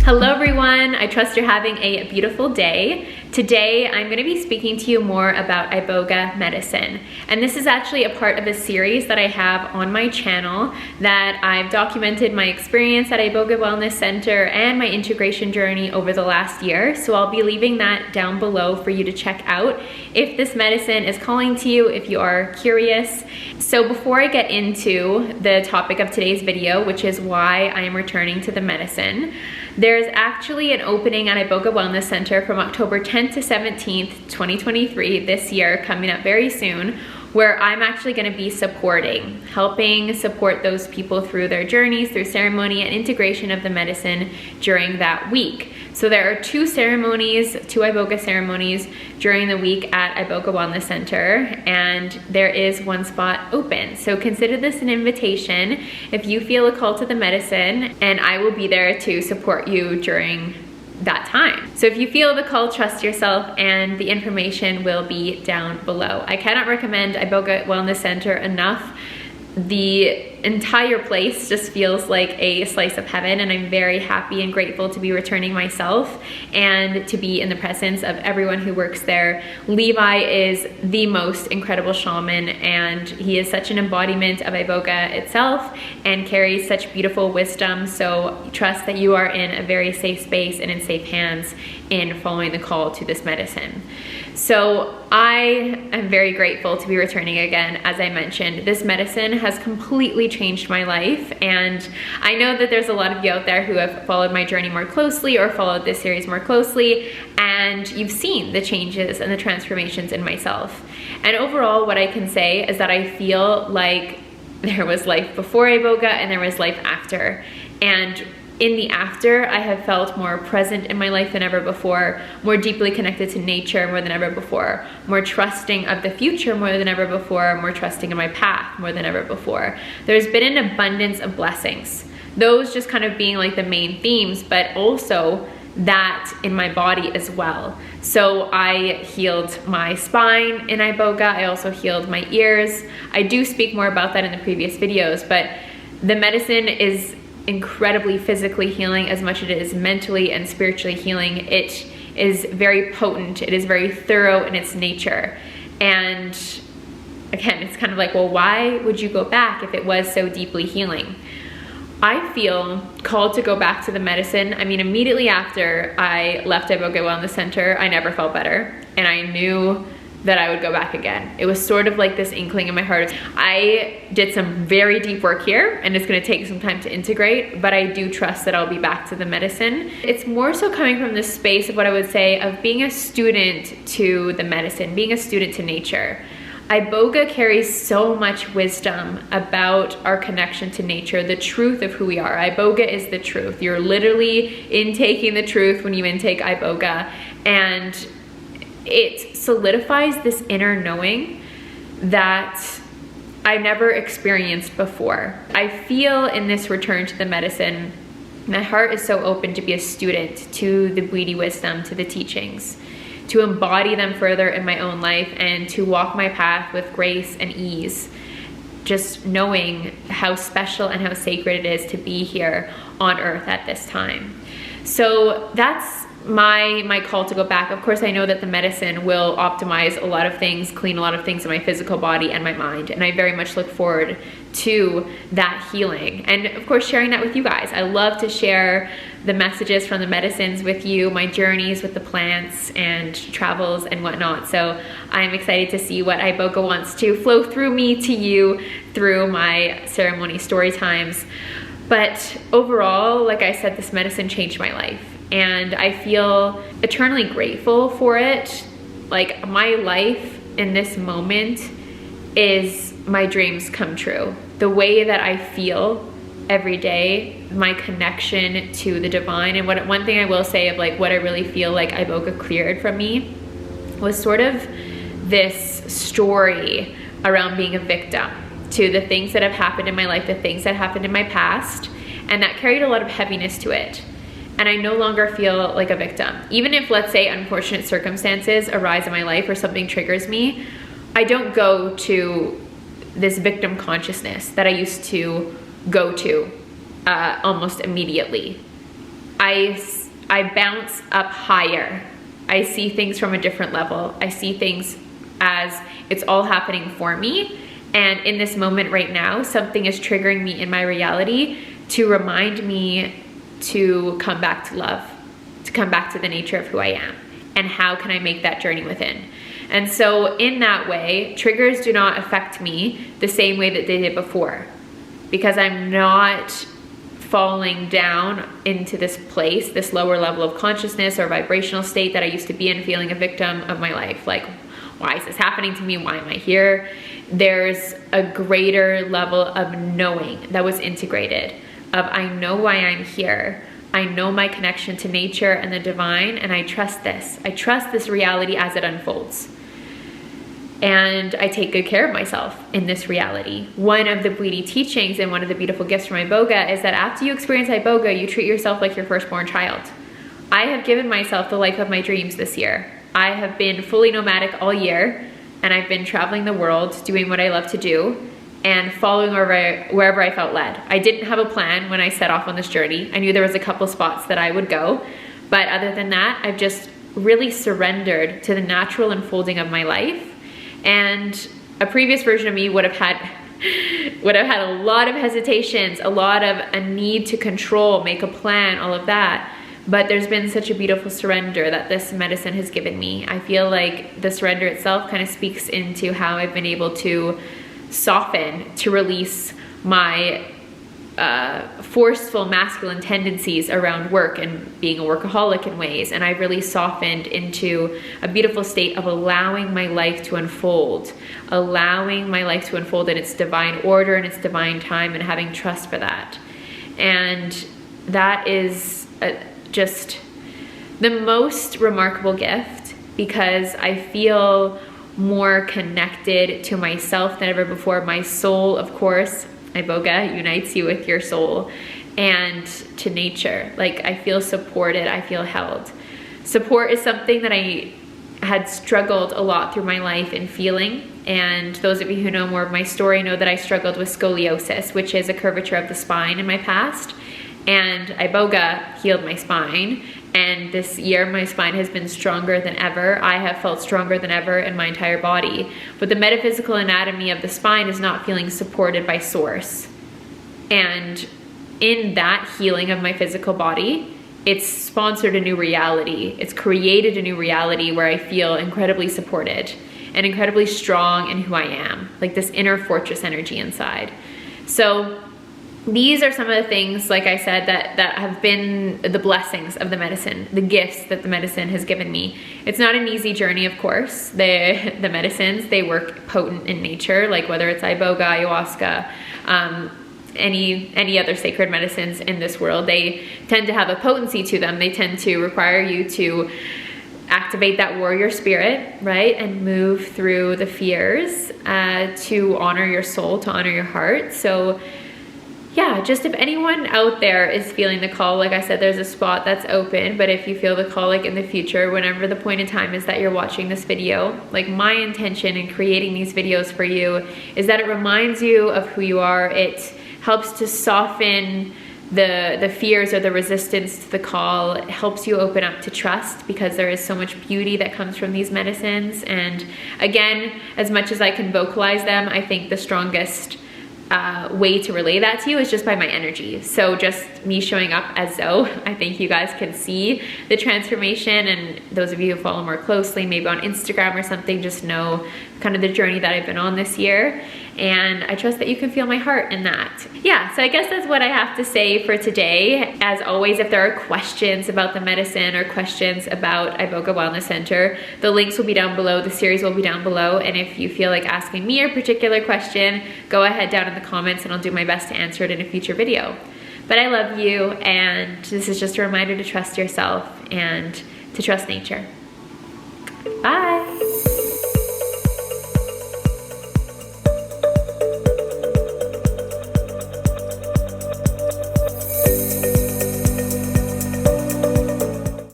Hello everyone, I trust you're having a beautiful day. Today I'm going to be speaking to you more about Iboga medicine. And this is actually a part of a series that I have on my channel that I've documented my experience at Iboga Wellness Center and my integration journey over the last year. So I'll be leaving that down below for you to check out if this medicine is calling to you, if you are curious. So before I get into the topic of today's video, which is why I am returning to the medicine, there's actually an opening at Iboga Wellness Center from October 10th to 17th, 2023, this year, coming up very soon, where I'm actually going to be helping support those people through their journeys, through ceremony and integration of the medicine during that week. So there are two Iboga ceremonies during the week at Iboga Wellness Center, and there is one spot open. So consider this an invitation if you feel a call to the medicine, and I will be there to support you during that time. So if you feel the call, trust yourself, and the information will be down below. I cannot recommend Iboga Wellness Center enough. The entire place just feels like a slice of heaven, and I'm very happy and grateful to be returning myself and to be in the presence of everyone who works there. Levi is the most incredible shaman, and he is such an embodiment of Iboga itself and carries such beautiful wisdom. So trust that you are in a very safe space and in safe hands in following the call to this medicine. So I am very grateful to be returning again. As I mentioned, this medicine has completely changed my life, and I know that there's a lot of you out there who have followed my journey more closely or followed this series more closely, and you've seen the changes and the transformations in myself. And overall, what I can say is that I feel like there was life before Iboga and there was life after. And in the after, I have felt more present in my life than ever before, more deeply connected to nature more than ever before, more trusting of the future more than ever before, more trusting in my path more than ever before. There's been an abundance of blessings. Those just kind of being like the main themes, but also that in my body as well. So I healed my spine in Iboga. I also healed my ears. I do speak more about that in the previous videos, but the medicine is incredibly physically healing as much as it is mentally and spiritually healing. It is very potent. It is very thorough in its nature. And again, it's kind of like, well, why would you go back if it was so deeply healing? I feel called to go back to the medicine. I mean, immediately after I left Iboga Wellness Center, I never felt better. And I knew that I would go back again. It was sort of like this inkling in my heart. I did some very deep work here, and it's gonna take some time to integrate, but I do trust that I'll be back to the medicine. It's more so coming from this space of what I would say of being a student to the medicine, being a student to nature. Iboga carries so much wisdom about our connection to nature, the truth of who we are. Iboga is the truth. You're literally intaking the truth when you intake Iboga, and it solidifies this inner knowing that I never experienced before. I feel in this return to the medicine, my heart is so open to be a student to the Bwiti wisdom, to the teachings, to embody them further in my own life and to walk my path with grace and ease, just knowing how special and how sacred it is to be here on earth at this time. So that's my call to go back. Of course, I know that the medicine will optimize a lot of things, clean a lot of things in my physical body and my mind, and I very much look forward to that healing, and of course sharing that with you guys. I love to share the messages from the medicines with you, my journeys with the plants and travels and whatnot. So I'm excited to see what Iboga wants to flow through me to you through my ceremony story times. But overall, like I said, this medicine changed my life, and I feel eternally grateful for it. Like, my life in this moment is my dreams come true. The way that I feel every day, my connection to the divine. And one thing I will say of like what I really feel like Iboga cleared from me was sort of this story around being a victim to the things that have happened in my life, the things that happened in my past, and that carried a lot of heaviness to it. And I no longer feel like a victim. Even if, let's say, unfortunate circumstances arise in my life or something triggers me, I don't go to this victim consciousness that I used to go to almost immediately. I I bounce up higher. I see things from a different level. I see things as it's all happening for me. And in this moment right now, something is triggering me in my reality to remind me to come back to love, to come back to the nature of who I am, and how can I make that journey within. And so in that way, triggers do not affect me the same way that they did before, because I'm not falling down into this place, this lower level of consciousness or vibrational state that I used to be in, feeling a victim of my life. Like, why is this happening to me? Why am I here? There's a greater level of knowing that was integrated, of I know why I'm here. I know my connection to nature and the divine, and I trust this. I trust this reality as it unfolds. And I take good care of myself in this reality. One of the beauty teachings and one of the beautiful gifts from Iboga is that after you experience Iboga, you treat yourself like your firstborn child. I have given myself the life of my dreams this year. I have been fully nomadic all year, and I've been traveling the world, doing what I love to do, and following wherever I felt led. I didn't have a plan when I set off on this journey. I knew there was a couple spots that I would go, but other than that, I've just really surrendered to the natural unfolding of my life. And a previous version of me would have had a lot of hesitations, a lot of a need to control, make a plan, all of that. But there's been such a beautiful surrender that this medicine has given me. I feel like the surrender itself kind of speaks into how I've been able to soften, to release my forceful masculine tendencies around work and being a workaholic in ways. And I've really softened into a beautiful state of allowing my life to unfold, allowing my life to unfold in its divine order and its divine time, and having trust for that. And that is just the most remarkable gift, because I feel more connected to myself than ever before. My soul, of course, Iboga unites you with your soul, and to nature. Like, I feel supported, I feel held. Support is something that I had struggled a lot through my life in feeling. And those of you who know more of my story know that I struggled with scoliosis, which is a curvature of the spine in my past. And Iboga healed my spine. And this year, my spine has been stronger than ever. I have felt stronger than ever in my entire body. But the metaphysical anatomy of the spine is not feeling supported by source. And in that healing of my physical body, it's sponsored a new reality. It's created a new reality where I feel incredibly supported and incredibly strong in who I am, like this inner fortress energy inside. So these are some of the things, like I said, that have been the blessings of the medicine, the gifts that the medicine has given me. It's not an easy journey, of course. The medicines, they work potent in nature, like whether it's Iboga, ayahuasca, any other sacred medicines in this world, they tend to have a potency to them. They tend to require you to activate that warrior spirit, right? And move through the fears to honor your soul, to honor your heart. So yeah, just if anyone out there is feeling the call, like I said, there's a spot that's open, but if you feel the call, like in the future, whenever the point in time is that you're watching this video, like my intention in creating these videos for you is that it reminds you of who you are. It helps to soften the fears or the resistance to the call. It helps you open up to trust, because there is so much beauty that comes from these medicines. And again, as much as I can vocalize them, I think the strongest way to relay that to you is just by my energy. So just me showing up as Zoe, I think you guys can see the transformation, and those of you who follow more closely, maybe on Instagram or something, just know kind of the journey that I've been on this year. And I trust that you can feel my heart in that. Yeah, so I guess that's what I have to say for today. As always, if there are questions about the medicine or questions about Iboga Wellness Center, the links will be down below, the series will be down below. And if you feel like asking me a particular question, go ahead down in the comments and I'll do my best to answer it in a future video. But I love you, and this is just a reminder to trust yourself and to trust nature. Bye.